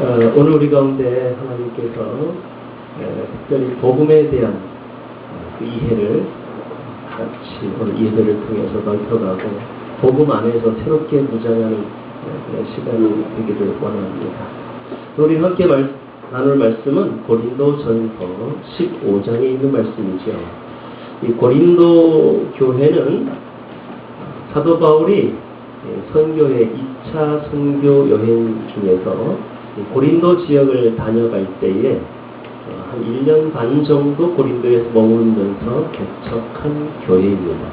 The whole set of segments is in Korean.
오늘 우리 가운데 하나님께서 특별히 복음에 대한 그 이해를 같이 오늘 예배를 통해서 넓혀가고 복음 안에서 새롭게 무장하는 그런 시간이 되기를 원합니다. 우리 함께 나눌 말씀은 고린도전서 15장에 있는 말씀이죠. 이 고린도 교회는 사도 바울이 선교의 2차 선교 여행 중에서 고린도 지역을 다녀갈 때에 한 1년 반 정도 고린도에서 머무르면서 개척한 교회입니다.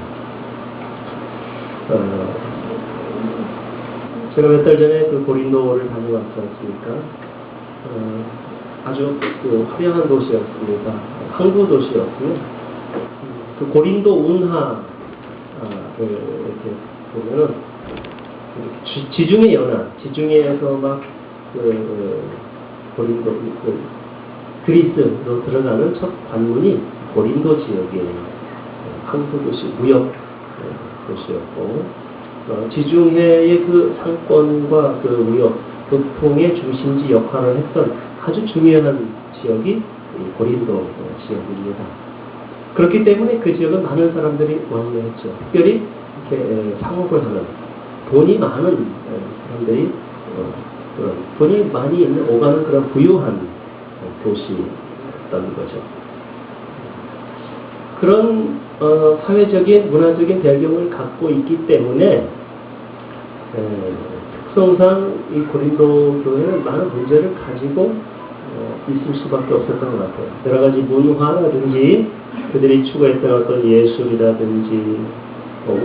제가 몇 달 전에 그 고린도를 다녀왔지 않습니까? 아주 화려한 도시였습니다. 항구 도시였고요. 그 고린도 운하를 이렇게 보면은 지중해 연안, 지중해에서 막 고린도 그리스로 들어가는 첫 관문이 고린도 지역이에요. 항구 도시, 무역 도시였고 지중해의 그 상권과 그 무역 교통의 중심지 역할을 했던 아주 중요한 지역이 고린도 지역입니다. 그렇기 때문에 그 지역은 많은 사람들이 왕래했죠. 특별히 이렇게 상업을 하는 돈이 많은 사람들이 돈이 많이 있는 오가는 그런 부유한 도시였던 거죠. 그런 사회적인 문화적인 배경을 갖고 있기 때문에 특성상 이 고린도 교회는 많은 문제를 가지고 있을 수밖에 없었던 것 같아요. 여러 가지 문화라든지 그들이 추구했던 어떤 예술이라든지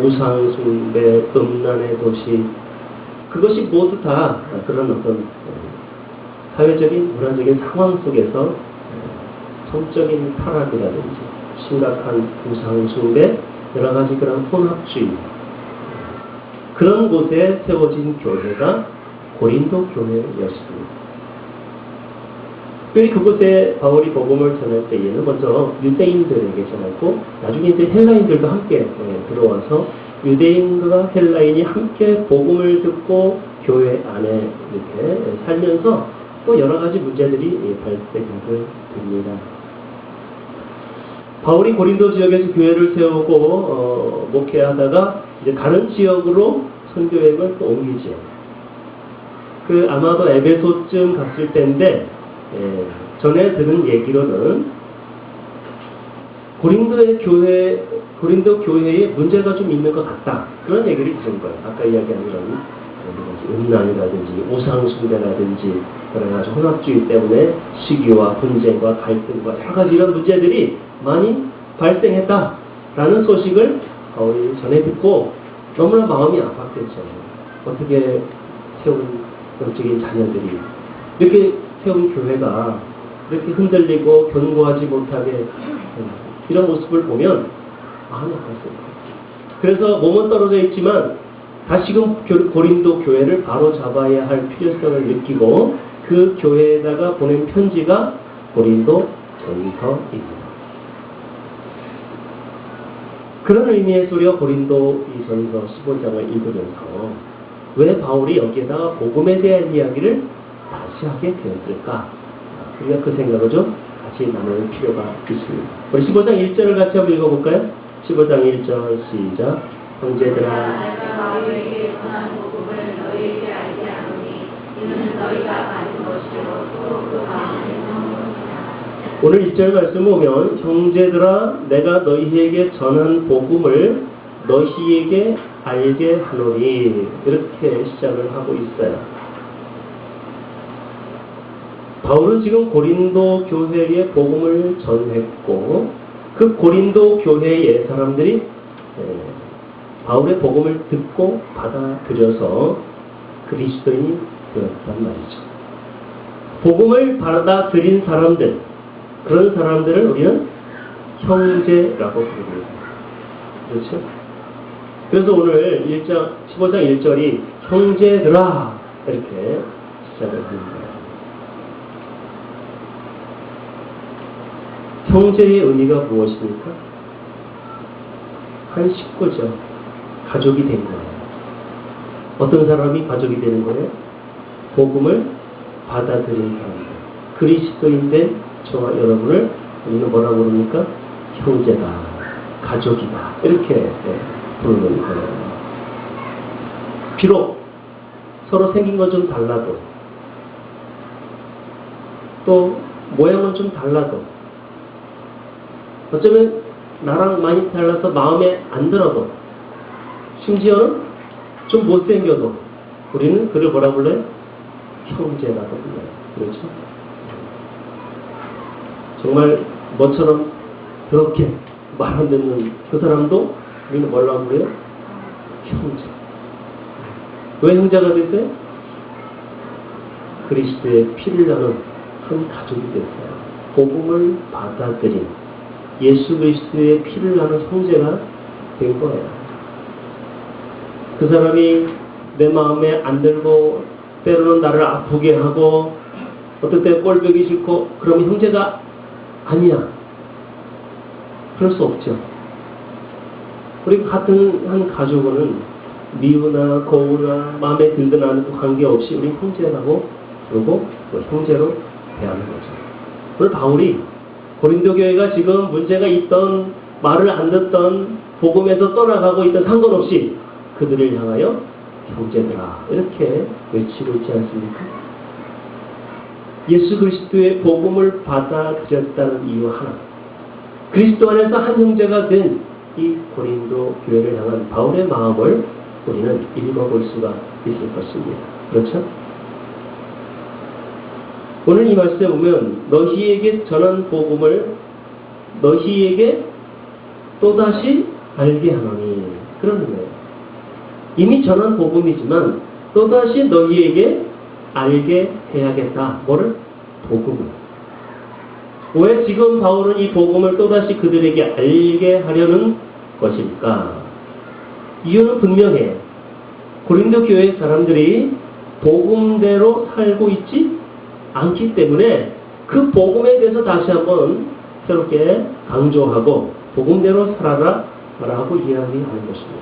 우상 숭배, 음란의 도시, 그것이 모두 다 그런 어떤 사회적인 문화적인 상황 속에서 성적인 타락이라든지 심각한 우상 숭배, 여러 가지 그런 혼합주의, 그런 곳에 세워진 교회가 고린도 교회였습니다. 특별히 그곳에 바울이 복음을 전할 때에는 먼저 유대인들에게 전했고 나중에 이제 헬라인들도 함께 들어와서 유대인과 헬라인이 함께 복음을 듣고 교회 안에 이렇게 살면서 또 여러 가지 문제들이 발생하게 됩니다. 바울이 고린도 지역에서 교회를 세우고 목회하다가 이제 다른 지역으로 선교행을 또 옮기죠. 그 아마도 에베소쯤 갔을 때인데 전에 들은 얘기로는 고린도 교회에 문제가 좀 있는 것 같다. 그런 얘기를 들은 거예요. 아까 이야기한 그런 음란이라든지 우상숭배라든지 여러 가지 혼합주의 때문에 시기와 분쟁과 갈등과 여러 가지 이런 문제들이 많이 발생했다라는 소식을 바울이 전해 듣고 너무나 마음이 아팠겠죠. 어떻게 세운 영적인 자녀들이 이렇게 세운 교회가 이렇게 흔들리고 견고하지 못하게 이런 모습을 보면 마음이 아팠어요. 그래서 몸은 떨어져 있지만 다시금 고린도 교회를 바로 잡아야 할 필요성을 느끼고 그 교회에다가 보낸 편지가 고린도 전서입니다. 그런 의미에서 우리가 고린도 이 전서 15장을 읽으면서 왜 바울이 여기에다가 복음에 대한 이야기를 다시 하게 되었을까? 우리가 그 생각을 좀 같이 나눌 필요가 있습니다. 우리 15장 1절을 같이 한번 읽어볼까요? 15장 1절 시작. 형제들아, 내가 너희에게 전한 복음을 너희에게 알게 하노니 이는 너희가 가진 것이요 또 그 마음에 있는 것이라. 오늘 1절 말씀 보면 형제들아, 내가 너희에게 전한 복음을 너희에게 알게 하노니 이렇게 시작을 하고 있어요. 바울은 지금 고린도 교회에 복음을 전했고 그 고린도 교회의 사람들이 바울의 복음을 듣고 받아들여서 그리스도인이 되었단 말이죠. 복음을 받아들인 사람들, 그런 사람들을 우리는 형제라고 부릅니다. 그렇죠? 그래서 오늘 15장 1절이 형제들아 이렇게 시작을 합니다. 형제의 의미가 무엇입니까? 한 식구죠. 가족이 된 거예요. 어떤 사람이 가족이 되는 거예요? 복음을 받아들인 사람들, 그리스도인된 저와 여러분을 우리는 뭐라고 부릅니까? 형제다, 가족이다, 이렇게 부르는 거예요. 비록 서로 생긴 건 좀 달라도, 또 모양은 좀 달라도, 어쩌면 나랑 많이 달라서 마음에 안 들어도, 심지어는 좀 못생겨도 우리는 그를 뭐라 불러요? 형제라고 불러요. 그렇죠? 정말 뭐처럼 그렇게 말 안 듣는 그 사람도 우리는 뭐라고 불러요? 형제. 왜 형제가 됐어요? 그리스도의 피를 나눈 한 가족이 됐어요. 복음을 받아들인 예수 그리스도의 피를 나눈 형제가 된 거예요. 그 사람이 내 마음에 안 들고 때로는 나를 아프게 하고 어떨 때 꼴보기 싫고 그러면 형제가 아니야. 그럴 수 없죠. 우리 같은 한 가족은 미우나 고우나 마음에 들든 안 들든 관계없이 우리 형제라고 부르고 형제로 대하는 거죠. 오늘 바울이 고린도 교회가 지금 문제가 있던, 말을 안 듣던, 복음에서 떠나가고 있던 상관없이 그들을 향하여 형제들아 이렇게 외치고 있지 않습니까? 예수 그리스도의 복음을 받아들였다는 이유 하나, 그리스도 안에서 한 형제가 된 이 고린도 교회를 향한 바울의 마음을 우리는 읽어볼 수가 있을 것입니다. 그렇죠? 오늘 이 말씀에 보면 너희에게 전한 복음을 너희에게 또다시 알게 하노니, 그러는 거예요. 이미 전한 복음이지만 또다시 너희에게 알게 해야겠다. 뭐를? 복음을. 왜 지금 바울은 이 복음을 또다시 그들에게 알게 하려는 것일까? 이유는 분명해. 고린도 교회 사람들이 복음대로 살고 있지 않기 때문에 그 복음에 대해서 다시 한번 새롭게 강조하고 복음대로 살아라 라고 이야기하는 것입니다.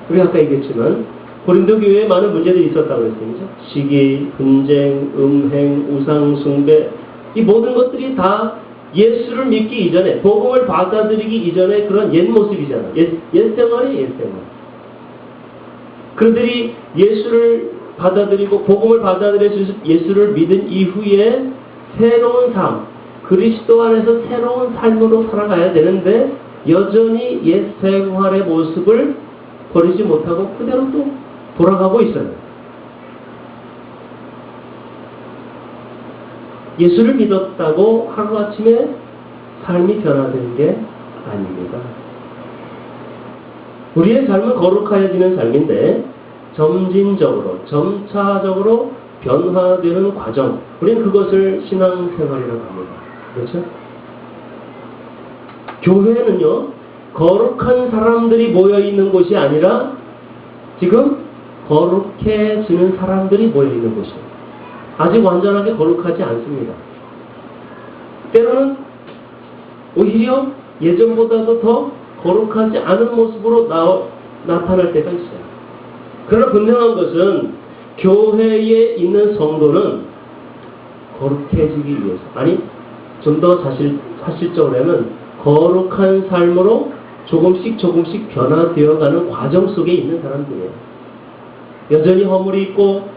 우리가 아까 얘기했지만 고린도 교회에 많은 문제들이 있었다고 그랬습니다. 시기, 분쟁, 음행, 우상 숭배, 이 모든 것들이 다 예수를 믿기 이전에, 복음을 받아들이기 이전에 그런 옛 모습이잖아. 옛 생활이 옛 생활. 그들이 예수를 받아들이고 복음을 받아들여서 예수를 믿은 이후에 새로운 삶, 그리스도 안에서 새로운 삶으로 살아가야 되는데 여전히 옛 생활의 모습을 버리지 못하고 그대로 또 돌아가고 있어요. 예수를 믿었다고 하루아침에 삶이 변화되는 게 아닙니다. 우리의 삶은 거룩해지는 삶인데 점진적으로, 점차적으로 변화되는 과정, 우리는 그것을 신앙생활이라고 합니다. 그렇죠? 교회는요, 거룩한 사람들이 모여있는 곳이 아니라 지금 거룩해지는 사람들이 모여있는 곳이에요. 아직 완전하게 거룩하지 않습니다. 때로는 오히려 예전보다도 더 거룩하지 않은 모습으로 나타날 때가 있어요. 그러나 분명한 것은 교회에 있는 성도는 거룩해지기 위해서, 아니 좀 더 사실적으로 하면 거룩한 삶으로 조금씩 변화되어가는 과정 속에 있는 사람들이에요. 여전히 허물이 있고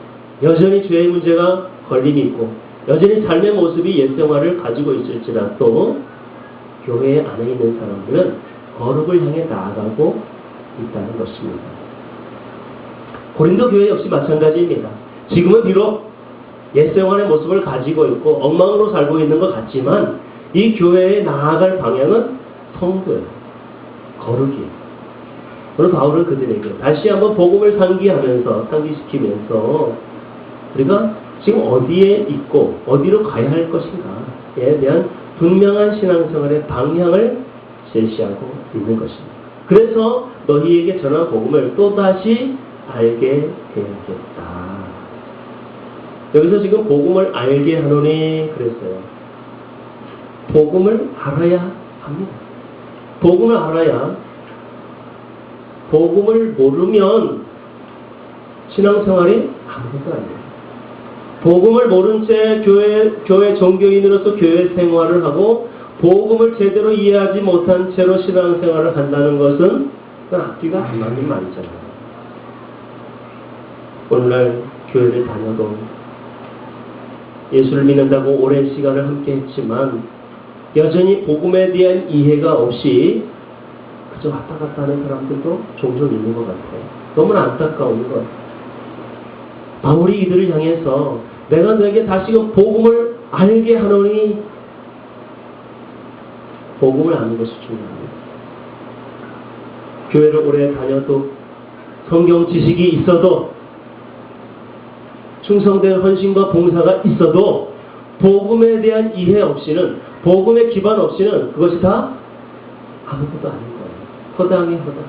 여전히 죄의 문제가 걸림이 있고 여전히 삶의 모습이 옛 생활을 가지고 있을지라도 교회 안에 있는 사람들은 거룩을 향해 나아가고 있다는 것입니다. 고린도 교회 역시 마찬가지입니다. 지금은 비록 옛 생활의 모습을 가지고 있고 엉망으로 살고 있는 것 같지만 이 교회에 나아갈 방향은 성도예요. 거룩이에요. 오늘 바울은 그들에게 다시 한번 복음을 상기시키면서 우리가 지금 어디에 있고 어디로 가야 할 것인가에 대한 분명한 신앙생활의 방향을 제시하고 있는 것입니다. 그래서 너희에게 전한 복음을 또다시 알게 되었겠다. 여기서 지금 복음을 알게 하노니 그랬어요. 복음을 알아야 합니다. 복음을 알아야, 복음을 모르면 신앙생활이 아무것도 아니에요. 복음을 모른 채 교회 종교인으로서 교회 생활을 하고 복음을 제대로 이해하지 못한 채로 신앙생활을 한다는 것은 앞뒤가 안 맞는 말이잖아요. 오늘날 교회를 다녀도 예수를 믿는다고 오랜 시간을 함께 했지만 여전히 복음에 대한 이해가 없이 그저 왔다 갔다 하는 사람들도 종종 있는 것 같아요. 너무나 안타까운 것 같아요. 바울이 이들을 향해서 내가 너에게 다시금 복음을 알게 하노니 복음을 아는 것이 중요합니다. 교회를 오래 다녀도 성경 지식이 있어도 충성된 헌신과 봉사가 있어도 복음에 대한 이해 없이는 복음의 기반 없이는 그것이 다 아무것도 아닌 거예요. 허당이 허당.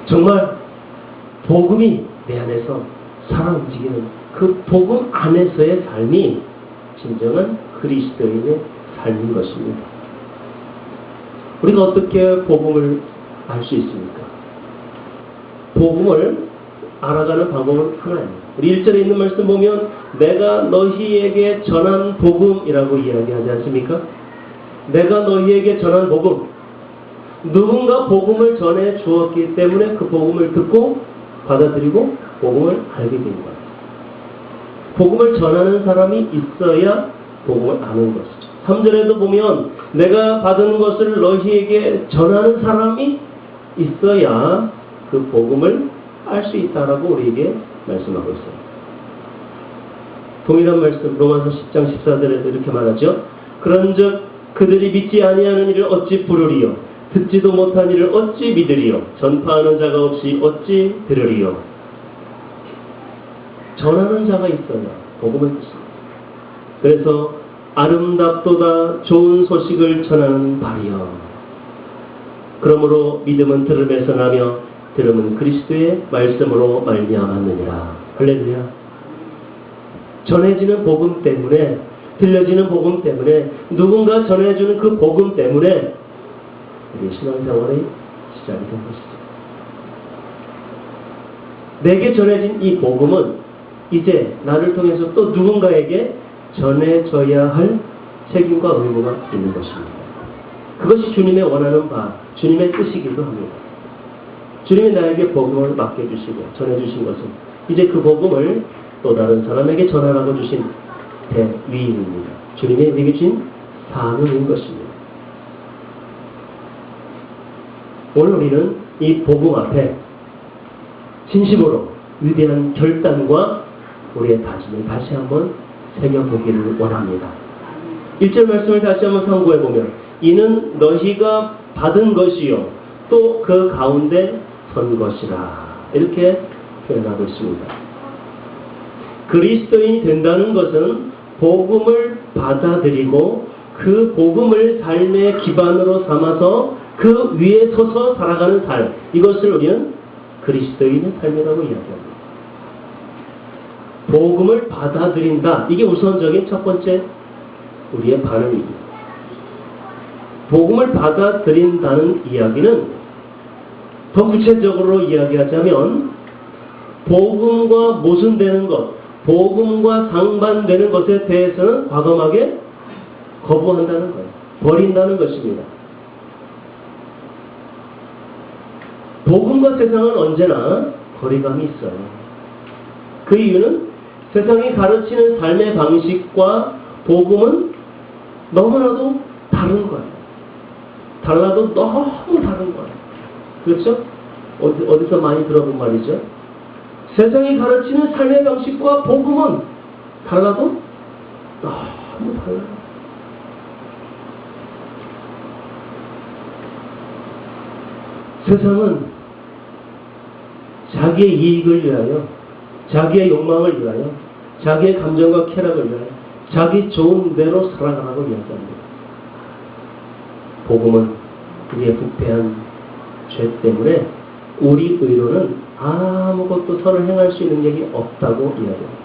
정말 복음이 내 안에서 살아 움직이는 그 복음 안에서의 삶이 진정한 그리스도인의 삶인 것입니다. 우리가 어떻게 복음을 알 수 있습니까? 복음을 알아가는 방법은 하나입니다. 우리 1절에 있는 말씀 보면 내가 너희에게 전한 복음이라고 이야기하지 않습니까? 내가 너희에게 전한 복음. 누군가 복음을 전해 주었기 때문에 그 복음을 듣고 받아들이고 복음을 알게 된 거예요. 복음을 전하는 사람이 있어야 복음을 아는 것이죠. 3절에도 보면 내가 받은 것을 너희에게 전하는 사람이 있어야 그 복음을 알 수 있다라고 우리에게 말씀하고 있어요. 동일한 말씀 로마서 10장 14절에도 이렇게 말하죠. 그런즉 그들이 믿지 아니하는 일을 어찌 부르리요 듣지도 못한 일을 어찌 믿으리요 전파하는 자가 없이 어찌 들으리요. 전하는 자가 있어야 복음을 듣습니다. 그래서 아름답도다 좋은 소식을 전하는 바리요. 그러므로 믿음은 들음에서 나며 들음은 그리스도의 말씀으로 말미암았느니라. 할렐루야. 전해지는 복음 때문에 들려지는 복음 때문에 누군가 전해주는 그 복음 때문에 우리 신앙생활의 시작이 된 것이죠. 내게 전해진 이 복음은 이제 나를 통해서 또 누군가에게 전해져야 할 책임과 의무가 있는 것입니다. 그것이 주님의 원하는 바, 주님의 뜻이기도 합니다. 주님이 나에게 복음을 맡겨주시고 전해주신 것은 이제 그 복음을 또 다른 사람에게 전하라고 주신 대위임입니다. 주님이 내게 주신 사명인 것입니다. 오늘 우리는 이 복음 앞에 진심으로 위대한 결단과 우리의 다짐을 다시 한번 새겨보기를 원합니다. 1절 말씀을 다시 한번 상고해보면 이는 너희가 받은 것이요 또 그 가운데 선 것이라 이렇게 표현하고 있습니다. 그리스도인이 된다는 것은 복음을 받아들이고 그 복음을 삶의 기반으로 삼아서 그 위에 서서 살아가는 삶, 이것을 우리는 그리스도인의 삶이라고 이야기합니다. 복음을 받아들인다. 이게 우선적인 첫 번째 우리의 반응입니다. 복음을 받아들인다는 이야기는 더 구체적으로 이야기하자면 복음과 모순되는 것, 복음과 상반되는 것에 대해서는 과감하게 거부한다는 거예요. 버린다는 것입니다. 복음과 세상은 언제나 거리감이 있어요. 그 이유는 세상이 가르치는 삶의 방식과 복음은 너무나도 다른 거예요. 달라도 너무 다른 거예요. 그렇죠? 어디서 많이 들어본 말이죠? 세상이 가르치는 삶의 방식과 복음은 달라도 너무 달라요. 세상은 자기의 이익을 위하여, 자기의 욕망을 위하여, 자기의 감정과 쾌락을 위하여, 자기 좋은 대로 살아가라고 이야기합니다. 복음은 우리의 부패한 죄 때문에 우리 의로는 아무것도 선을 행할 수 있는 일이 없다고 이야기합니다.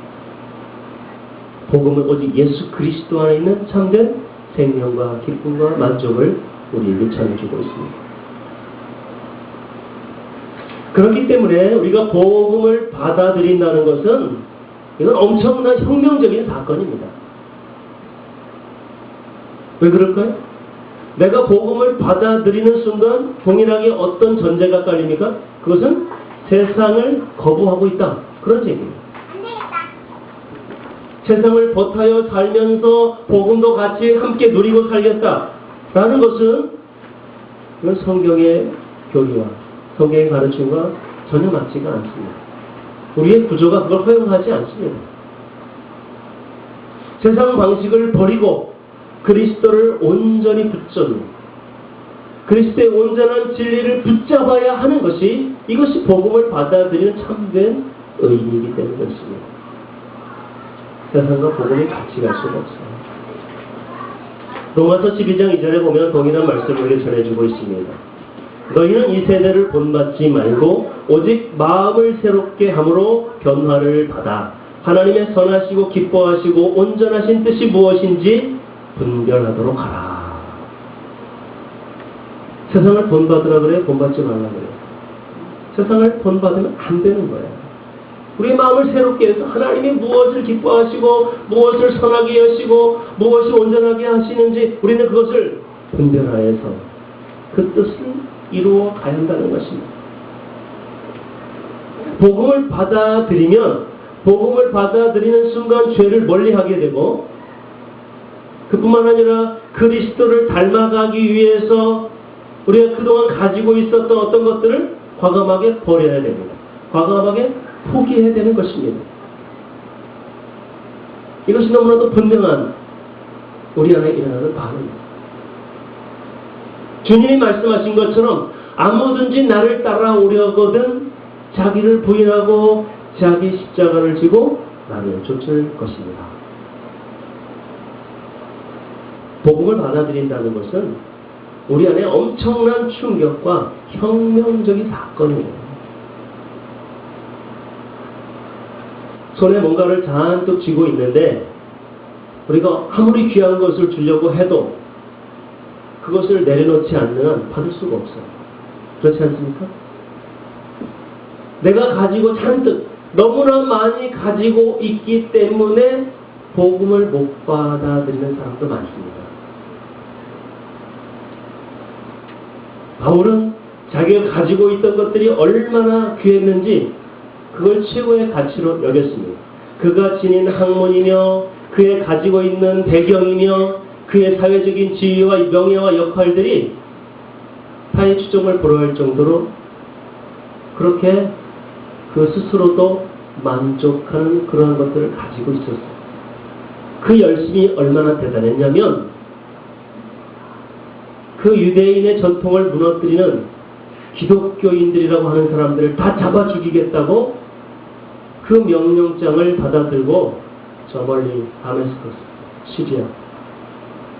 복음은 오직 예수 그리스도 안에 있는 참된 생명과 기쁨과 만족을 우리에게 전해주고 있습니다. 그렇기 때문에 우리가 복음을 받아들인다는 것은 이건 엄청난 혁명적인 사건입니다. 왜 그럴까요? 내가 복음을 받아들이는 순간 동일하게 어떤 전제가 깔립니까? 그것은 세상을 거부하고 있다. 그런 얘기입니다. 세상을 버타여 살면서 복음도 같이 함께 누리고 살겠다. 라는 것은 그건 성경의 교리와 성경의 가르침과 전혀 맞지가 않습니다. 우리의 구조가 그걸 허용하지 않습니다. 세상 방식을 버리고 그리스도를 온전히 붙잡는, 그리스도의 온전한 진리를 붙잡아야 하는 것이, 이것이 복음을 받아들이는 참된 의미이기 때문에 그렇습니다. 세상과 복음이 같이 갈 수가 없어요. 로마서 12장 2절에 보면 동일한 말씀을 전해주고 있습니다. 너희는 이 세대를 본받지 말고 오직 마음을 새롭게 함으로 변화를 받아 하나님의 선하시고 기뻐하시고 온전하신 뜻이 무엇인지 분별하도록 하라. 세상을 본받으라 그래? 본받지 말라 그래? 세상을 본받으면 안 되는 거예요. 우리의 마음을 새롭게 해서 하나님이 무엇을 기뻐하시고 무엇을 선하게 하시고 무엇이 온전하게 하시는지 우리는 그것을 분별하여서 그 뜻을 이루어 가야 한다는 것입니다. 복음을 받아들이면, 복음을 받아들이는 순간 죄를 멀리하게 되고, 그뿐만 아니라 그리스도를 닮아가기 위해서 우리가 그동안 가지고 있었던 어떤 것들을 과감하게 버려야 됩니다. 과감하게 포기해야 되는 것입니다. 이것이 너무나도 분명한 우리 안에 일어나는 반응입니다. 주님이 말씀하신 것처럼 아무든지 나를 따라오려거든 자기를 부인하고 자기 십자가를 지고 나를 쫓을 것입니다. 복음을 받아들인다는 것은 우리 안에 엄청난 충격과 혁명적인 사건이에요. 손에 뭔가를 잔뜩 쥐고 있는데 우리가 아무리 귀한 것을 주려고 해도 그것을 내려놓지 않는 한 받을 수가 없어요. 그렇지 않습니까? 내가 가지고 잔뜩 너무나 많이 가지고 있기 때문에 복음을 못 받아들이는 사람도 많습니다. 바울은 자기가 가지고 있던 것들이 얼마나 귀했는지 그걸 최고의 가치로 여겼습니다. 그가 지닌 학문이며 그의 가지고 있는 배경이며 그의 사회적인 지위와 명예와 역할들이 타의 추종을 불허할 정도로 그렇게 그 스스로도 만족하는 그러한 것들을 가지고 있었어요. 그 열심이 얼마나 대단했냐면 그 유대인의 전통을 무너뜨리는 기독교인들이라고 하는 사람들을 다 잡아 죽이겠다고 그 명령장을 받아들고 저 멀리 다메스커스, 시리아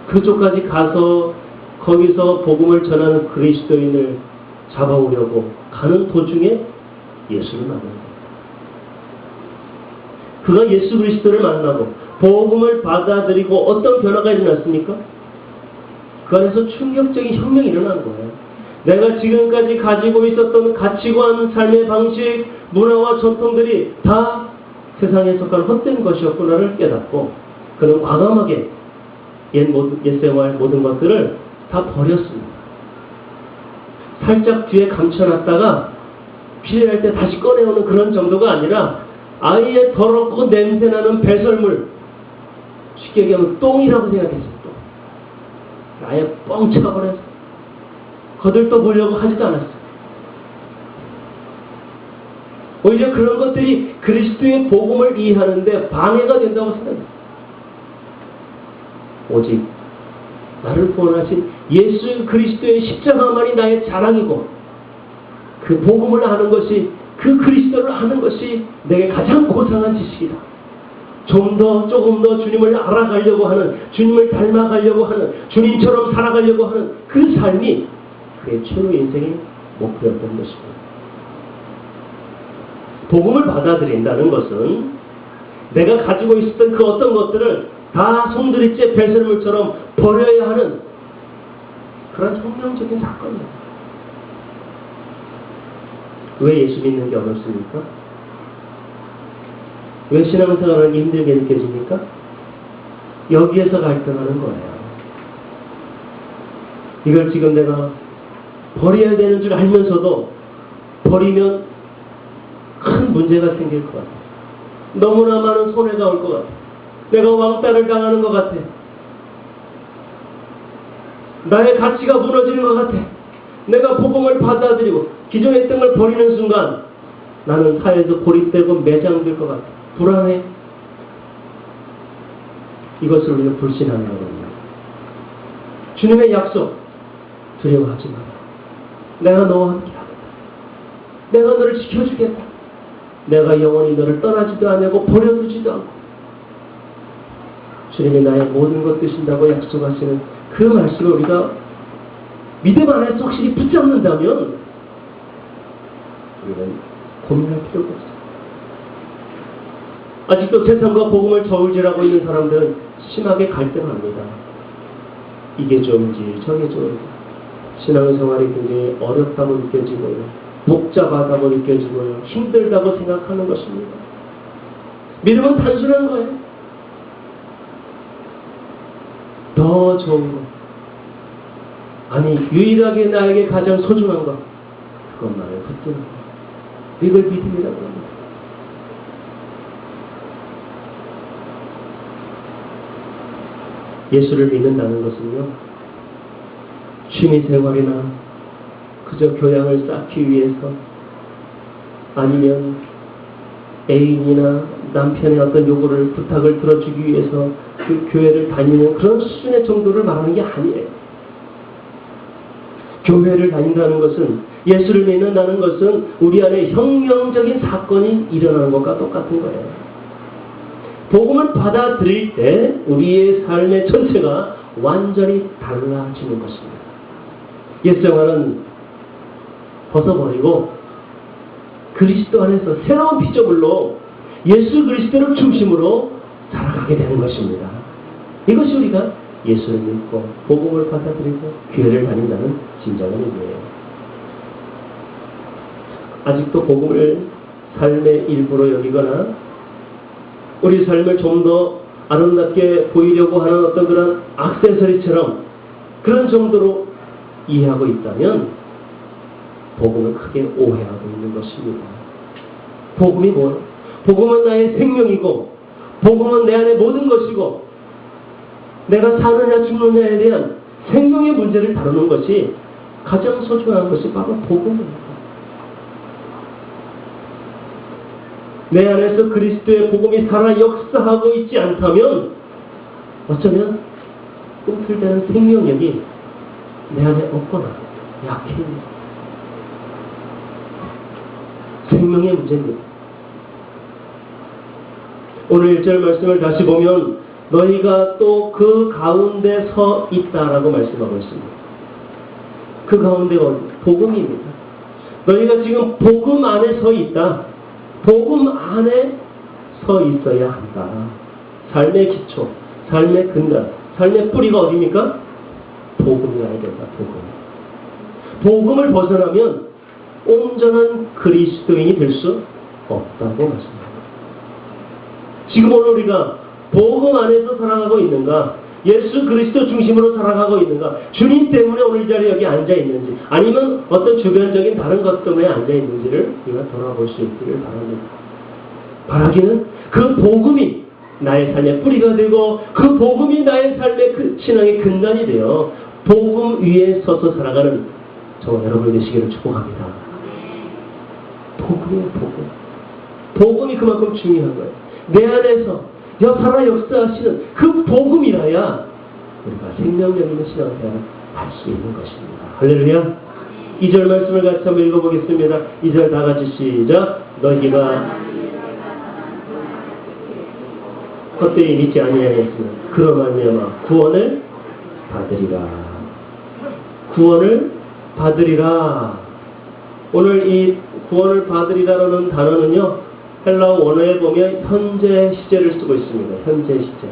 그쪽까지 가서 거기서 복음을 전하는 그리스도인을 잡아오려고 가는 도중에 예수를 만난 거예요. 그가 예수 그리스도를 만나고 복음을 받아들이고 어떤 변화가 일어났습니까? 그 안에서 충격적인 혁명이 일어난 거예요. 내가 지금까지 가지고 있었던 가치관, 삶의 방식, 문화와 전통들이 다 세상에 속한 헛된 것이었구나를 깨닫고 그는 과감하게 옛 생활 모든 것들을 다 버렸습니다. 살짝 뒤에 감춰놨다가 필요할 때 다시 꺼내오는 그런 정도가 아니라 아예 더럽고 냄새나는 배설물, 쉽게 얘기하면 똥이라고 생각했어요. 똥. 아예 뻥 차버려서 거들떠 보려고 하지도 않았어요. 오히려 그런 것들이 그리스도의 복음을 이해하는데 방해가 된다고 생각해요. 오직 나를 구원하신 예수 그리스도의 십자가만이 나의 자랑이고 그 복음을 아는 것이, 그 그리스도를 아는 것이 내게 가장 고상한 지식이다. 조금 더 주님을 알아가려고 하는, 주님을 닮아가려고 하는, 주님처럼 살아가려고 하는 그 삶이 그의 최후의 인생의 목표였던 것입니다. 복음을 받아들인다는 것은 내가 가지고 있었던 그 어떤 것들을 다 송두리째 배설물처럼 버려야 하는 그런 혁명적인 사건입니다. 왜 예수 믿는 게 어렵습니까? 왜 신앙생활은 힘들게 느껴집니까? 여기에서 갈등하는 거예요. 이걸 지금 내가 버려야 되는 줄 알면서도 버리면 큰 문제가 생길 것 같아. 너무나 많은 손해가 올 것 같아. 내가 왕따를 당하는 것 같아. 나의 가치가 무너지는 것 같아. 내가 복음을 받아들이고 기존에 있던 걸 버리는 순간 나는 사회에서 고립되고 매장될 것 같아. 불안해. 이것을 우리가 불신하는 거거든요. 주님의 약속, 두려워하지 마라. 내가 너와 함께하겠다. 내가 너를 지켜주겠다. 내가 영원히 너를 떠나지도 않고 버려두지도 않고 주님이 나의 모든 것 되신다고 약속하시는 그 말씀을 우리가 믿음 안에서 확실히 붙잡는다면 우리는 고민할 필요가 없어요. 아직도 세상과 복음을 저울질하고 있는 사람들은 심하게 갈등합니다. 이게 좋은지 저게 좋은지 신앙생활이 굉장히 어렵다고 느껴지고요. 복잡하다고 느껴지고요. 힘들다고 생각하는 것입니다. 믿음은 단순한 거예요. 더 좋은 것, 아니 유일하게 나에게 가장 소중한 것, 그것만을 붙드는 것, 이걸 믿음이라고 합니다. 예수를 믿는다는 것은요, 취미생활이나 그저 교양을 쌓기 위해서, 아니면 애인이나 남편의 어떤 요구를, 부탁을 들어주기 위해서 그 교회를 다니는 그런 수준의 정도를 말하는 게 아니에요. 교회를 다닌다는 것은, 예수를 믿는다는 것은 우리 안에 혁명적인 사건이 일어나는 것과 똑같은 거예요. 복음을 받아들일 때 우리의 삶의 전체가 완전히 달라지는 것입니다. 옛생활은 벗어버리고 그리스도 안에서 새로운 피조물로 예수 그리스도를 중심으로 살아가게 되는 것입니다. 이것이 우리가 예수를 믿고 복음을 받아들이고 교회를 다닌다는 진정한 의미예요. 아직도 복음을 삶의 일부로 여기거나 우리 삶을 좀 더 아름답게 보이려고 하는 어떤 그런 액세서리처럼 그런 정도로 이해하고 있다면 복음을 크게 오해하고 있는 것입니다. 복음이 뭐예요? 복음은 나의 생명이고 복음은 내 안에 모든 것이고 내가 사느냐 죽느냐에 대한 생명의 문제를 다루는 것이 가장 소중한 것이 바로 복음입니다. 내 안에서 그리스도의 복음이 살아 역사하고 있지 않다면 어쩌면 꿈틀대는 생명력이 내 안에 없거나 약해. 생명의 문제입니다. 오늘 1절 말씀을 다시 보면 너희가 또 그 가운데 서 있다라고 말씀하고 있습니다. 그 가운데가 복음입니다. 너희가 지금 복음 안에 서 있다. 복음 안에 서 있어야 한다. 삶의 기초, 삶의 근간, 삶의 뿌리가 어디입니까? 복음이어야 된다. 복음을 벗어나면 온전한 그리스도인이 될 수 없다고 말씀합니다. 지금 오늘 우리가 복음 안에서 살아가고 있는가? 예수 그리스도 중심으로 살아가고 있는가? 주님 때문에 오늘 이 자리에 여기 앉아 있는지, 아니면 어떤 주변적인 다른 것 때문에 앉아 있는지를 우리가 돌아볼 수 있기를 바랍니다. 바라기는 그 복음이 나의 삶의 뿌리가 되고 그 복음이 나의 삶의 신앙의 근간이 되어 복음 위에 서서 살아가는 저와 여러분 되시기를 축복합니다. 복음이에요, 복음. 복음이 그만큼 중요한 거예요. 내 안에서 살아 역사하시는 그 복음이라야 우리가 생명력 있는 신앙생활을 할 수 있는 것입니다. 할렐루야. 2절 말씀을 같이 한번 읽어보겠습니다. 2절 다 같이 시작. 너희가 헛되이 믿지 아니하였으면 그로 말미암아 구원을 받으리라. 구원을 받으리라. 오늘 이 구원을 받으리라라는 단어는요, 헬라어 원어에 보면 현재 시제를 쓰고 있습니다. 현재 시제.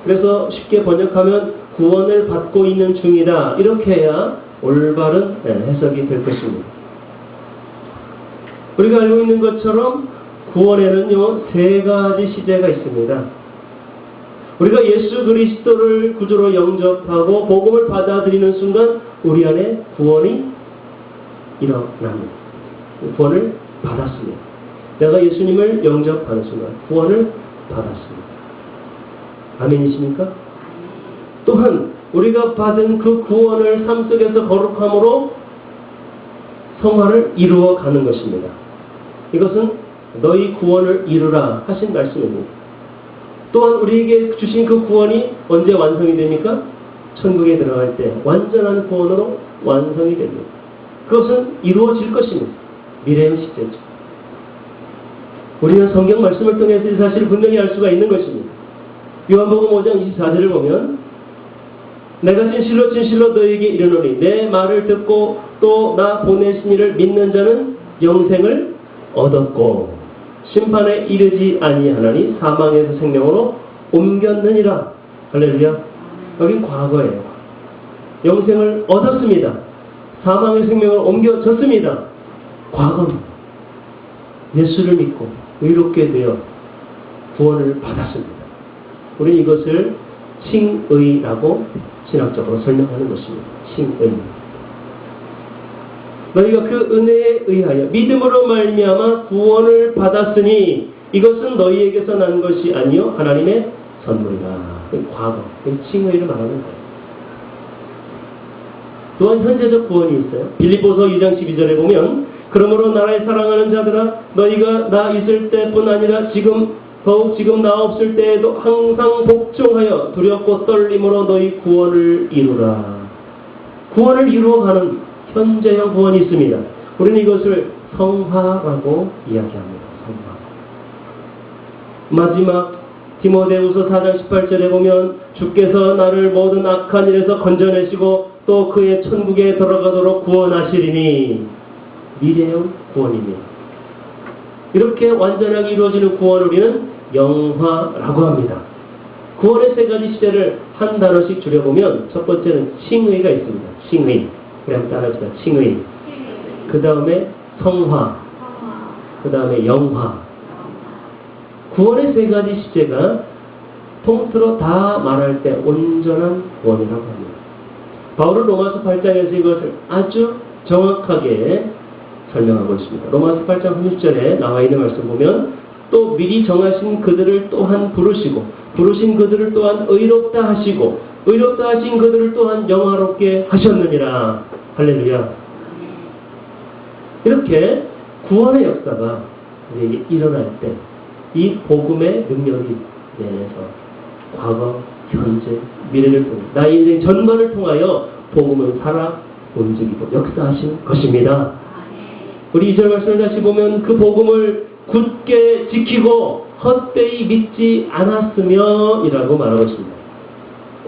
그래서 쉽게 번역하면 구원을 받고 있는 중이다. 이렇게 해야 올바른 해석이 될 것입니다. 우리가 알고 있는 것처럼 구원에는요, 세 가지 시제가 있습니다. 우리가 예수 그리스도를 구주로 영접하고 복음을 받아들이는 순간 우리 안에 구원이 일어납니다. 구원을 받았습니다. 내가 예수님을 영접하는 순간 구원을 받았습니다. 아멘이십니까? 또한 우리가 받은 그 구원을 삶 속에서 거룩함으로 성화를 이루어가는 것입니다. 이것은 너희 구원을 이루라 하신 말씀입니다. 또한 우리에게 주신 그 구원이 언제 완성이 됩니까? 천국에 들어갈 때 완전한 구원으로 완성이 됩니다. 그것은 이루어질 것입니다. 미래의 시제죠. 우리는 성경 말씀을 통해서 이 사실을 분명히 알 수가 있는 것입니다. 요한복음 5장 24절을 보면 내가 진실로 너희에게 이르노니 내 말을 듣고 또 나 보내신 이를 믿는 자는 영생을 얻었고 심판에 이르지 아니하나니 사망에서 생명으로 옮겼느니라. 할렐루야. 여기 과거예요. 영생을 얻었습니다. 사망의 생명을 옮겨졌습니다. 과거입니다. 예수를 믿고 의롭게 되어 구원을 받았습니다. 우리는 이것을 칭의라고 신학적으로 설명하는 것입니다. 칭의. 너희가 그 은혜에 의하여 믿음으로 말미암아 구원을 받았으니 이것은 너희에게서 난 것이 아니요 하나님의 선물이라. 과거, 칭의를 말하는 거예요. 또한 현재적 구원이 있어요. 빌립보서 2장 12절에 보면 그러므로 나를 사랑하는 자들아 너희가 나 있을 때뿐 아니라 더욱 지금 나 없을 때에도 항상 복종하여 두렵고 떨림으로 너희 구원을 이루라. 구원을 이루어가는 현재형 구원이 있습니다. 우리는 이것을 성화라고 이야기합니다. 성화. 마지막 디모데후서 4장 18절에 보면 주께서 나를 모든 악한 일에서 건져내시고 또 그의 천국에 들어가도록 구원하시리니 미래형 구원입니다. 이렇게 완전하게 이루어지는 구원을 우리는 영화라고 합니다. 구원의 세 가지 시제를 한 단어씩 줄여보면 첫 번째는 칭의가 있습니다. 칭의. 우리 한번 따라합시다. 칭의. 그 다음에 성화. 그 다음에 영화. 구원의 세 가지 시제가 통틀어 다 말할 때 온전한 구원이라고 합니다. 바울은 로마서 8장에서 이것을 아주 정확하게 설명하고 있습니다. 로마서 8장 30절에 나와 있는 말씀 보면 또 미리 정하신 그들을 또한 부르시고 부르신 그들을 또한 의롭다 하시고 의롭다 하신 그들을 또한 영화롭게 하셨느니라. 할렐루야. 이렇게 구원의 역사가 우리에게 일어날 때 이 복음의 능력이 내에서 과거, 현재, 미래를 통해 나의 인생 전반을 통하여 복음은 살아 움직이고 역사하신 것입니다. 우리 2절 말씀을 다시 보면 그 복음을 굳게 지키고 헛되이 믿지 않았으며 이라고 말하고 있습니다.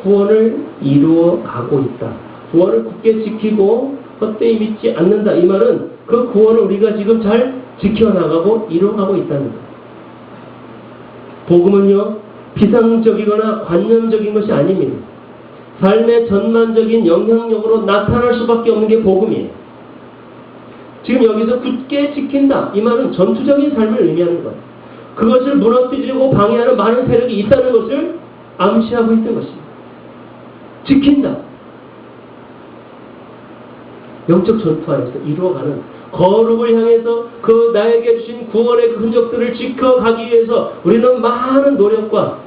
구원을 이루어가고 있다. 구원을 굳게 지키고 헛되이 믿지 않는다. 이 말은 그 구원을 우리가 지금 잘 지켜나가고 이루어가고 있다는 거예요. 복음은요 피상적이거나 관념적인 것이 아닙니다. 삶의 전반적인 영향력으로 나타날 수밖에 없는 게 복음이에요. 지금 여기서 굳게 지킨다. 이 말은 전투적인 삶을 의미하는 거예요. 그것을 무너뜨리고 방해하는 많은 세력이 있다는 것을 암시하고 있는 것입니다. 지킨다. 영적 전투 안에서 이루어가는 거룩을 향해서 그 나에게 주신 구원의 그 흔적들을 지켜가기 위해서 우리는 많은 노력과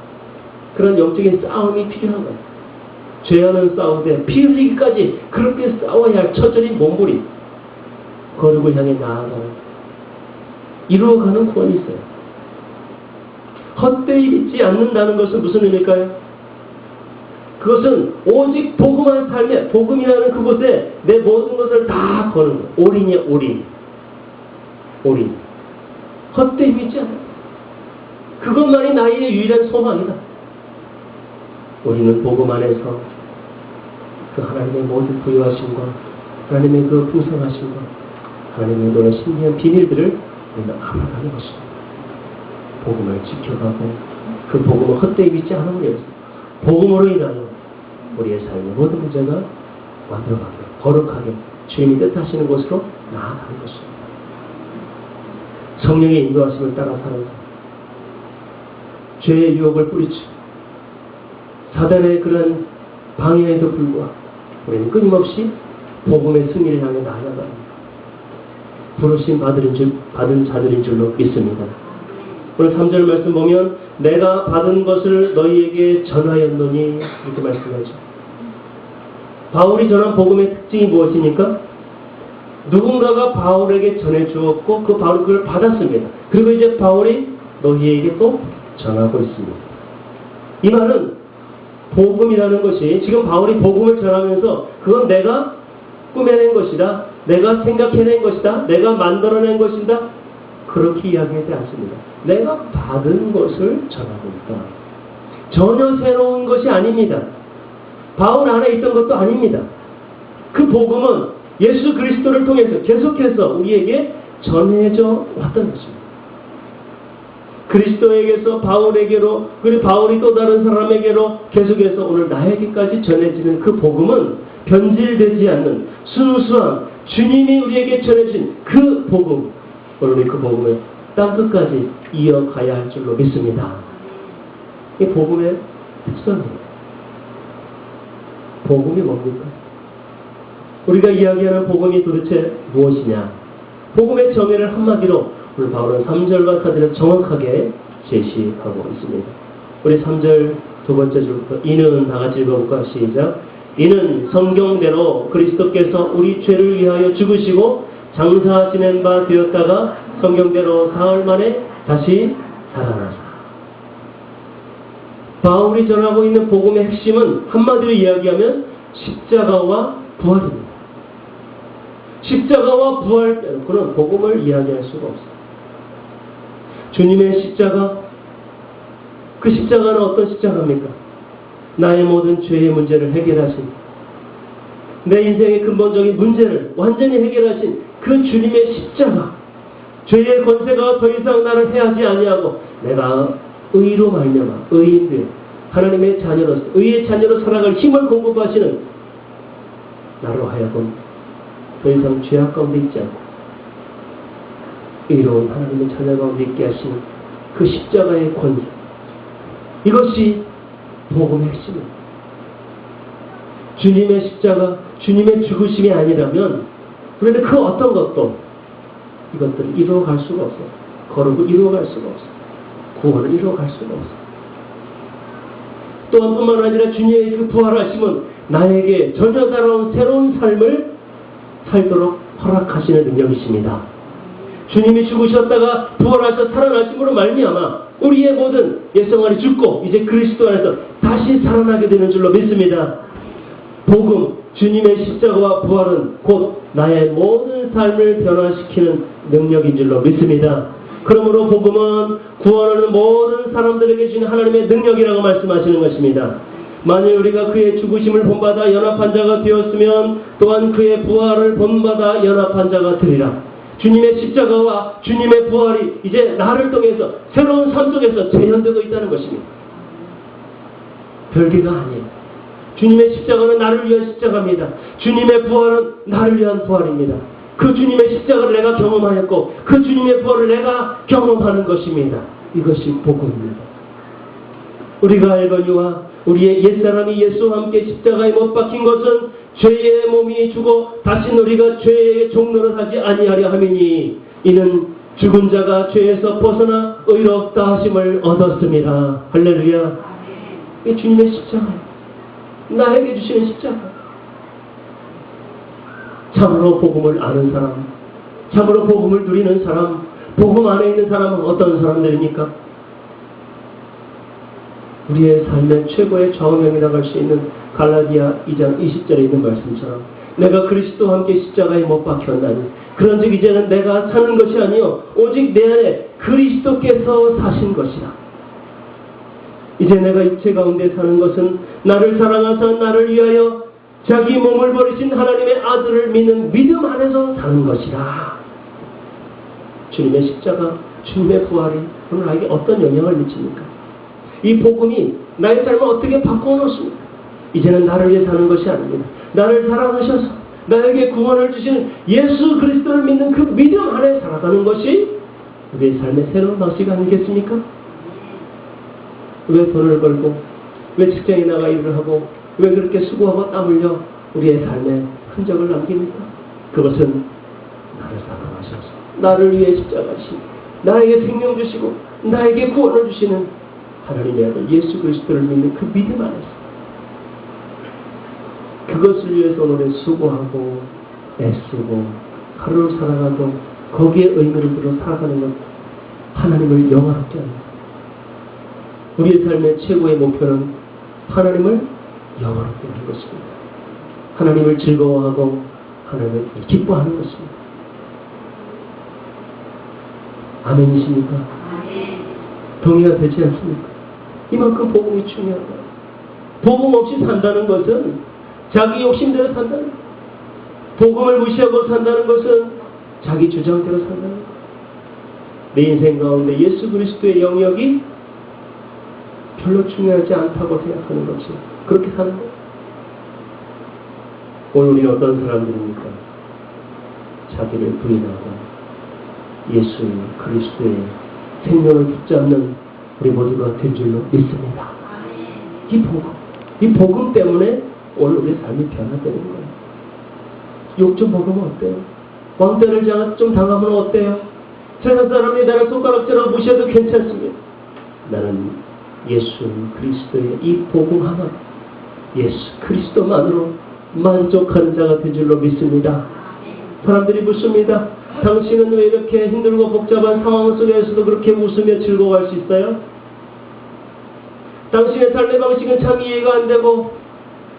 그런 영적인 싸움이 필요한 거예요. 죄와는 싸우되 피 흘리기까지 그렇게 싸워야 할 처절인 몸부림. 거룩을 향해 나아가는 이루어가는 구원이 있어요. 헛되이 믿지 않는다는 것은 무슨 의미일까요? 그것은 오직 복음한 삶에 복음이라는 그곳에 내 모든 것을 다 거는 거예요. 올인이야 올인. 올인. 헛되이 믿지 않아. 그것만이 나의 유일한 소망이다. 우리는 복음 안에서 그 하나님의 모든 부유하심과 하나님의 그 풍성하심과 하나님의 놀라운 신비한 비밀들을 우리는 알아가는 것입니다. 복음을 지켜가고 그 복음을 헛되이 믿지 않음으로 인해서 복음으로 인하여 우리의 삶의 모든 문제가 완벽하게 거룩하게 주님이 뜻하시는 곳으로 나아가는 것입니다. 성령의 인도하심을 따라 사는 사람, 죄의 유혹을 뿌리치고 사단의 그런 방해에도 불구하고 우리는 끊임없이 복음의 승리를 향해 나아갑니다. 부르심 받은 자들인 줄로 믿습니다. 오늘 3절 말씀 보면 내가 받은 것을 너희에게 전하였노니 이렇게 말씀하죠. 바울이 전한 복음의 특징이 무엇입니까? 누군가가 바울에게 전해주었고 그 바울이 그걸 받았습니다. 그리고 이제 바울이 너희에게 또 전하고 있습니다. 이 말은 복음이라는 것이 지금 바울이 복음을 전하면서 그건 내가 꾸며낸 것이다, 내가 생각해낸 것이다, 내가 만들어낸 것이다, 그렇게 이야기하지 않습니다. 내가 받은 것을 전하고 있다. 전혀 새로운 것이 아닙니다. 바울 안에 있던 것도 아닙니다. 그 복음은 예수 그리스도를 통해서 계속해서 우리에게 전해져 왔던 것입니다. 그리스도에게서 바울에게로, 그리고 바울이 또 다른 사람에게로 계속해서 오늘 나에게까지 전해지는 그 복음은 변질되지 않는 순수한 주님이 우리에게 전해진 그 복음, 오늘 우리 그 복음을 땅끝까지 이어가야 할 줄로 믿습니다. 이 복음의 특성입니다. 복음이 뭡니까? 우리가 이야기하는 복음이 도대체 무엇이냐? 복음의 정의를 한마디로 오늘 바울은 3절과 4절을 정확하게 제시하고 있습니다. 우리 3절 두 번째 줄부터 이는 다 같이 읽어볼까? 시작. 이는 성경대로 그리스도께서 우리 죄를 위하여 죽으시고 장사 지낸 바 되었다가 성경대로 사흘 만에 다시 살아나사. 바울이 전하고 있는 복음의 핵심은 한마디로 이야기하면 십자가와 부활입니다. 십자가와 부활 빼놓고는 복음을 이야기할 수가 없어요. 주님의 십자가, 그 십자가는 어떤 십자가입니까? 나의 모든 죄의 문제를 해결하신, 내 인생의 근본적인 문제를 완전히 해결하신 그 주님의 십자가, 죄의 권세가 더 이상 나를 해하지 아니하고 내가 의로 말미암아 의인들, 하나님의 자녀로서 의의 자녀로 살아갈 힘을 공급하시는 나로 하여금 더 이상 죄악 가운데 있지 않고 의로운 하나님의 자녀 가운데 있게 하시는 그 십자가의 권세, 이것이 복음의 핵심입니다. 주님의 십자가, 주님의 죽으심이 아니라면 우리는 그 어떤 것도 이것들을 이루어갈 수가 없어요. 거룩을 이루어갈 수가 없어요. 구원을 이루어갈 수가 없어요. 또한 뿐만 아니라 주님의 그 부활하심은 나에게 전혀 다른 새로운 삶을 살도록 허락하시는 능력이십니다. 주님이 죽으셨다가 부활하셔 살아나심으로 말미암아 우리의 모든 옛생활이 죽고 이제 그리스도 안에서 다시 살아나게 되는 줄로 믿습니다. 복음, 주님의 십자가와 부활은 곧 나의 모든 삶을 변화시키는 능력인 줄로 믿습니다. 그러므로 복음은 구원하는 모든 사람들에게 주는 하나님의 능력이라고 말씀하시는 것입니다. 만일 우리가 그의 죽으심을 본받아 연합한 자가 되었으면 또한 그의 부활을 본받아 연합한 자가 되리라. 주님의 십자가와 주님의 부활이 이제 나를 통해서 새로운 삶 속에서 재현되고 있다는 것입니다. 별개가 아니에요. 주님의 십자가는 나를 위한 십자가입니다. 주님의 부활은 나를 위한 부활입니다. 그 주님의 십자가를 내가 경험하였고 그 주님의 부활을 내가 경험하는 것입니다. 이것이 복음입니다. 우리가 알거니와 우리의 옛사람이 예수와 함께 십자가에 못 박힌 것은 죄의 몸이 죽어 다시는 우리가 죄의 종노릇 하지 아니하려 함이니 이는 죽은 자가 죄에서 벗어나 의롭다 하심을 얻었습니다. 할렐루야. 이 주님의 십자가예요. 나에게 주시는 십자가. 참으로 복음을 아는 사람, 참으로 복음을 누리는 사람, 복음 안에 있는 사람은 어떤 사람들입니까? 우리의 삶의 최고의 좌우명이라고 할 수 있는 갈라디아 2장 20절에 있는 말씀처럼 내가 그리스도와 함께 십자가에 못 박혔나니 그런즉 이제는 내가 사는 것이 아니요 오직 내 안에 그리스도께서 사신 것이라. 이제 내가 육체 가운데 사는 것은 나를 사랑하사 나를 위하여 자기 몸을 버리신 하나님의 아들을 믿는 믿음 안에서 사는 것이다. 주님의 십자가, 주님의 부활이 오늘 나에게 어떤 영향을 미칩니까? 이 복음이 나의 삶을 어떻게 바꾸어 놓습니까? 이제는 나를 위해 사는 것이 아닙니다. 나를 사랑하셔서 나에게 구원을 주시는 예수 그리스도를 믿는 그 믿음 안에 살아가는 것이 우리의 삶의 새로운 방식 아니겠습니까? 왜 돈을 벌고, 왜 직장에 나가 일을 하고, 왜 그렇게 수고하고 땀 흘려 우리의 삶에 흔적을 남깁니까? 그것은 나를 사랑하셔서 나를 위해 십자가시고 나에게 생명 주시고 나에게 구원을 주시는 하나님의 아들 예수 그리스도를 믿는 그 믿음 안에서 그것을 위해서 오늘 수고하고 애쓰고 하루를 살아가고 거기에 의미를 들어 살아가는 것 하나님을 영화롭게 합니다. 우리의 삶의 최고의 목표는 하나님을 영화롭게 하는 것입니다. 하나님을 즐거워하고 하나님을 기뻐하는 것입니다. 아멘이십니까? 동의가 되지 않습니까? 이만큼 복음이 중요하다. 복음 없이 산다는 것은 자기 욕심대로 산다는 것. 복음을 무시하고 산다는 것은 자기 주장대로 산다는 것. 내 인생 가운데 예수 그리스도의 영역이 별로 중요하지 않다고 생각하는 것이 그렇게 사는 것. 오늘 우리는 어떤 사람들입니까? 자기를 부인하고 예수 그리스도의 생명을 붙잡는 우리 모두가 된 줄로 믿습니다. 이 복음 때문에 오늘 우리 삶이 변화되는 거예요. 욕 좀 먹으면 어때요? 왕따를 좀 당하면 어때요? 세상 사람이 나를 손가락질하고 무시해도 괜찮습니다. 나는 예수 그리스도의 이 복음 하나, 예수 그리스도만으로 만족하는 자가 된 줄로 믿습니다. 사람들이 묻습니다. 당신은 왜 이렇게 힘들고 복잡한 상황 속에서도 그렇게 웃으며 즐거워할 수 있어요? 당신의 삶의 방식은 참 이해가 안 되고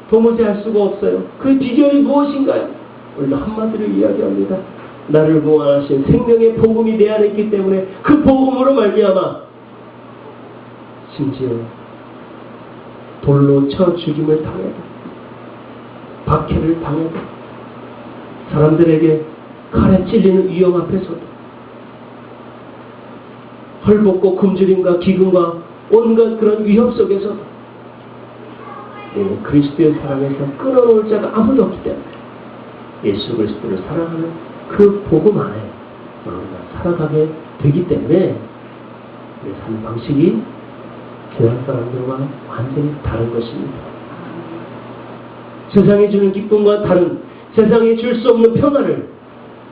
도무지 알 수가 없어요. 그 비결이 무엇인가요? 우리는 한마디로 이야기합니다. 나를 구원하신 생명의 복음이 내 안에 있기 때문에 그 복음으로 말미암아 심지어 돌로 쳐 죽임을 당해도 박해를 당해도 사람들에게 칼에 찔리는 위험 앞에서도 헐벗고 굶주림과 기근과 온갖 그런 위협 속에서 우리는 그리스도의 사랑에서 끊어놓을 자가 아무도 없기 때문에 예수 그리스도를 사랑하는 그 복음 안에 우리가 살아가게 되기 때문에 우리 삶 방식이 세상 사람들과 완전히 다른 것입니다. 세상이 주는 기쁨과 다른 세상이 줄 수 없는 평안을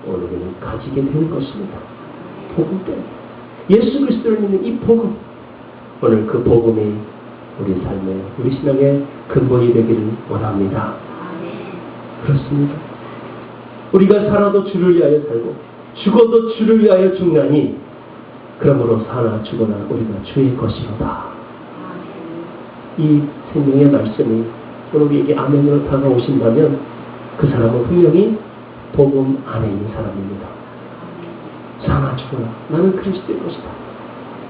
오늘 우리는 가지게 되는 것입니다. 복음 때문에 예수 그리스도를 믿는 이 복음, 오늘 그 복음이 우리 삶의 우리 신앙의 근본이 되기를 원합니다. 그렇습니다. 우리가 살아도 주를 위하여 살고 죽어도 주를 위하여 죽나니 그러므로 사나 죽어나 우리가 주의 것이로다. 이 생명의 말씀이 우리에게 아멘으로 다가오신다면 그 사람은 분명히 복음 안에 있는 사람입니다. 사나 죽어나 나는 그리스도의 것이다.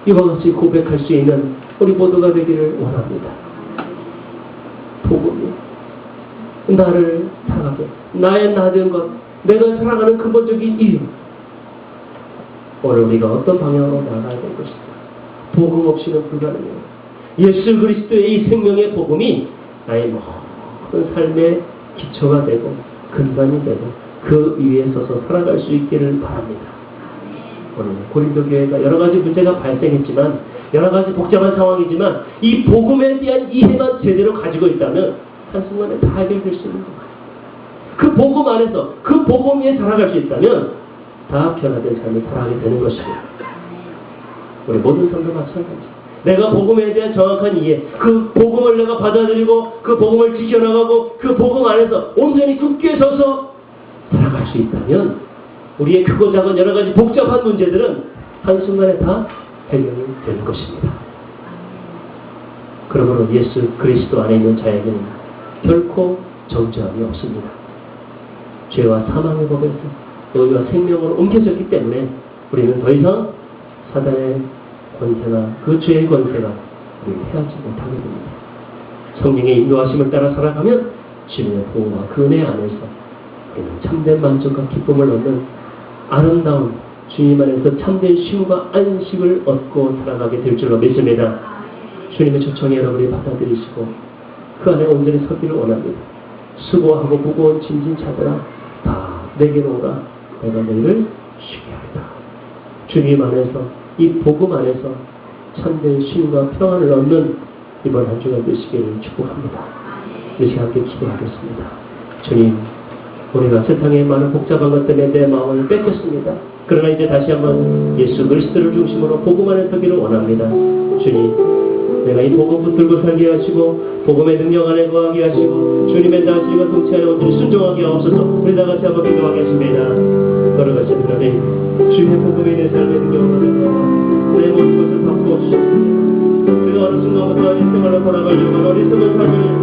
이와 같이 고백할 수 있는 우리 모두가 되기를 원합니다. 복음이 나를 살아가게, 나의 낮은 것, 내가 살아가는 근본적인 이유, 오늘 우리가 어떤 방향으로 나가야 될 것인가. 복음 없이는 불가능해요. 예수 그리스도의 이 생명의 복음이 나의 모든 삶의 기초가 되고 근간이 되고 그 위에 서서 살아갈 수 있기를 바랍니다. 오늘 고린도 교회가 여러 가지 문제가 발생했지만 여러 가지 복잡한 상황이지만 이 복음에 대한 이해만 제대로 가지고 있다면 한순간에 다 해결될 수 있는 거예요. 그 복음 안에서 그 복음 위에 살아갈 수 있다면 다 변화된 삶을 살아가게 되는 것입니다. 우리 모든 성도 마찬가지. 내가 복음에 대한 정확한 이해, 그 복음을 내가 받아들이고 그 복음을 지켜나가고 그 복음 안에서 온전히 굳게 서서 살아갈 수 있다면 우리의 크고 작은 여러 가지 복잡한 문제들은 한순간에 다 해결이 되는 것입니다. 그러므로 예수 그리스도 안에 있는 자에게는 결코 정죄함이 없습니다. 죄와 사망의 법에서 여기가 생명으로 옮겨졌기 때문에 우리는 더 이상 사단의 권세나 그 죄의 권세가 우리를 해하지 못하게 됩니다. 성령의 인도하심을 따라 살아가면 주님의 보호와 그 은혜 안에서 우리는 참된 만족과 기쁨을 얻는 아름다운 주님 안에서 참된 쉼과 안식을 얻고 살아가게 될 줄로 믿습니다. 주님의 초청에 여러분이 받아들이시고 그 안에 온전히 서기를 원합니다. 수고하고 무거운 짐진 자들아 다 내게로 오라. 내가 너희를 쉬게 하리라. 주님 안에서, 이 복음 안에서 참된 쉼과 평안을 얻는 이번 한 주가 되시기를 축복합니다. 이 시간 함께 기도하겠습니다. 주님, 우리가 세상의 많은 복잡한 것 때문에 내 마음을 뺏겼습니다. 그러나 이제 다시 한번 예수 그리스도를 중심으로 복음 안에 서기를 원합니다. 주님, 내가 이 복음 붙들고 살게 하시고 복음의 능력 안에 거하게 하시고 주님의 다스림과 통치하여 온전히 순종하게 하옵소서. 우리 다 같이 한번 기도하게 하십니다. 걸어가신 하나님, 주의 복음이 내 삶의 능력을 얻어서 내 모든 것을 바꾸어 주셨습니다. 우리가 어느 순간부터 이 생활로 돌아가려고 어리석은 삶을